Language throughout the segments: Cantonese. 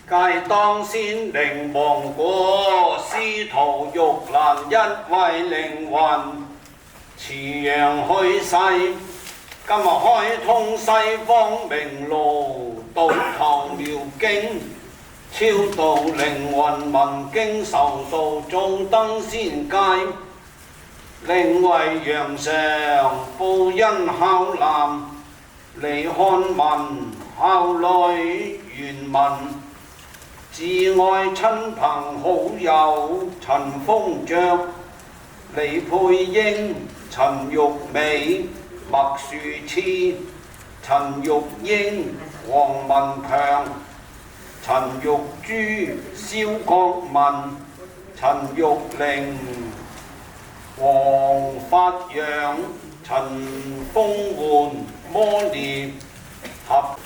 皆當先靈亡故，司徒玉蘭一位靈魂辭陽去世。今日開通西方明路，導頭療經，超度靈魂聞經受道，眾燈仙界，靈為陽常，報恩孝男，離漢民孝女原文，摯愛親朋好友陳豐爵、李佩英、陳玉美、麥樹熾、陳玉英、黃文強、陳玉珠、蕭國民、陳玉玲、黃發揚、陳豐媛、摩列合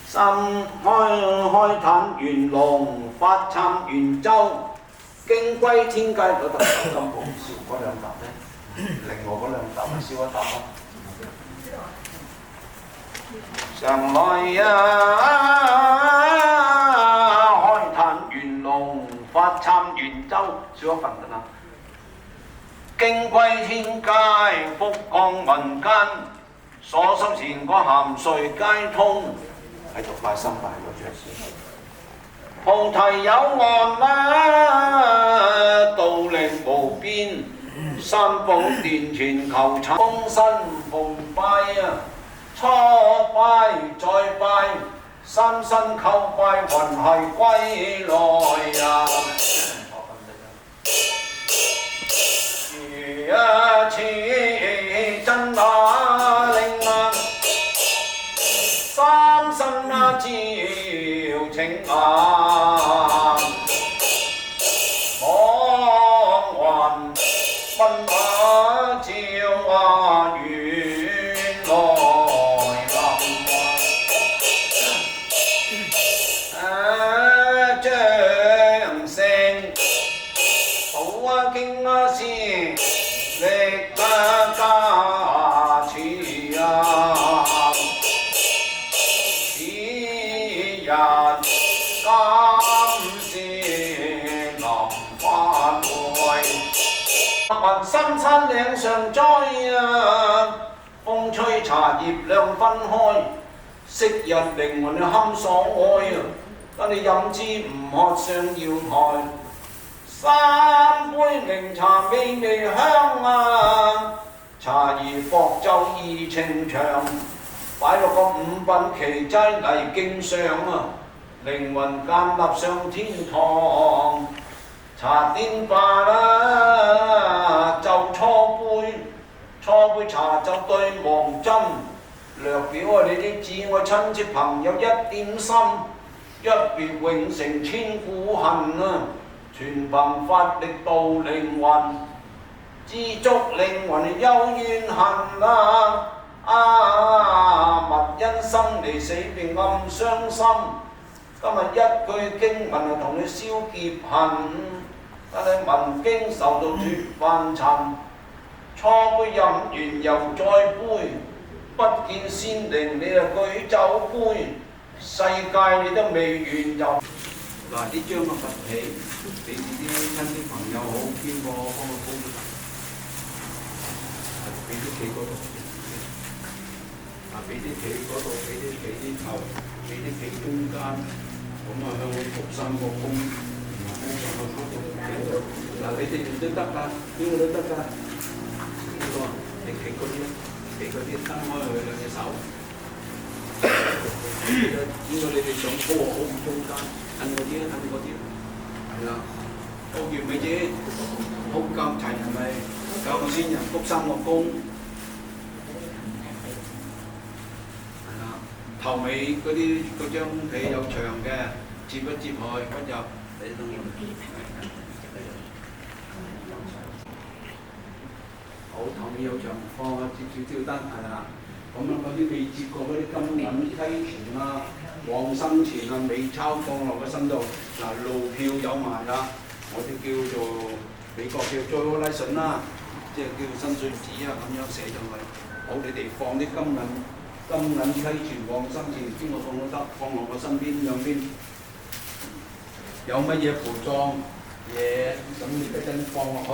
三開壇元龍發參元州經歸天界嗰度金寶燒嗰兩集咧，另外嗰兩集咪燒一集咯。上來開壇元龍發參元州燒一份㗎啦。經歸天界福降民間，所修善果咸瑞皆通。喺度拜三拜嗰張先。菩提有岸啦，道力無邊，三寶殿前求親，終身奉拜啊！初拜再拜，三身叩拜，雲係歸來啊！如此真那令啊！三生照情顏，往還奔馬照原來臨將聲好經是力加持啊！今是臨發會，雲深山嶺上栽啊！風吹茶葉兩分開，昔日靈魂堪所愛啊！但你飲之唔喝上瑤台，三杯茗茶味微香啊！茶兒薄就怡情長，擺落個五品奇齋嚟敬上啊！靈魂監立上天堂，茶點罷啦，就初杯茶就對望針，略表啊你啲至愛親戚朋友一點心，一別永成千古恨啊！全憑法力度靈魂，知足靈魂有怨恨啊！勿因生離死別暗傷心。今日一句經文就同你消劫恨，但係聞經受到絕凡塵，初杯飲完又再杯，不見仙靈你就舉酒杯，世界你都未完遊。嗱，呢張嘅佛器俾啲親戚朋友好，邊個幫佢煲？俾啲企嗰度，俾啲企嗰度，俾啲企啲頭，俾啲企中間。咁啊，向佢鞠三個躬，然後上去嗰度企度。嗱，你哋都得㗎，邊個都得㗎。呢個你企嗰啲，企嗰啲伸開佢兩隻手。邊個你哋想鋪好中間，摁嗰啲，摁嗰啲。係啦，鋪完未啫？鋪夠齊係咪？夠先人鞠三個躬。頭尾嗰張被有長嘅，接一接去嗰入，你都要好頭尾有長，放下接吊燈係啦。咁啊嗰啲未接過嗰啲金銀溪錢啊、往生錢啊、美鈔放落個身度，嗱路票有埋啦，我哋叫做美國叫做 license 啦，即係叫薪水紙啊咁樣寫上去。好，你哋放啲金銀金銀溪前往生前，邊個放都得，放落我身邊兩邊。有乜嘢陪葬嘢，咁你家陣放落去。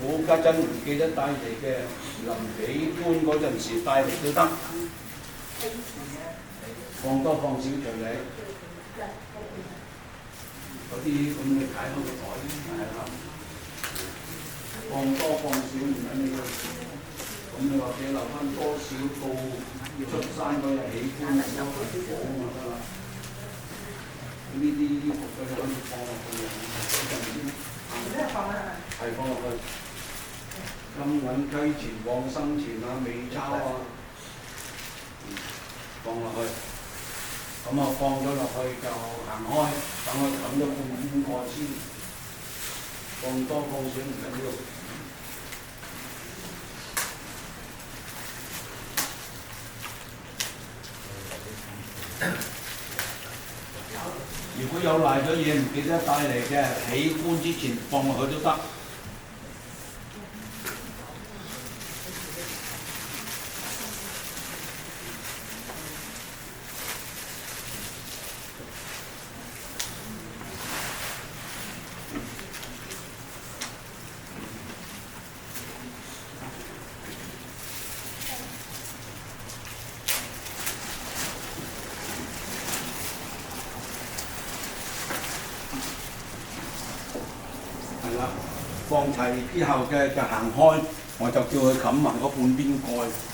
如果家陣唔記得帶嚟嘅，臨起棺嗰陣時帶嚟都得。放多放少隨你。嗰啲咁你解開個袋，係啦。放多放少唔緊要。咁你或者留翻多少到出山嗰日起棺嗰個火就得啦。呢啲衣服佢哋可以放落去係放落去。金銀溪前往生前啊，美鈔啊，放落去。咁啊放咗落去就行開，等佢冚咗半邊蓋先。放多放少唔緊要。如果有賴咗嘢唔記得帶嚟嘅，起棺之前放落去都得。放齊之後嘅就行開，我就叫佢冚埋嗰半邊蓋。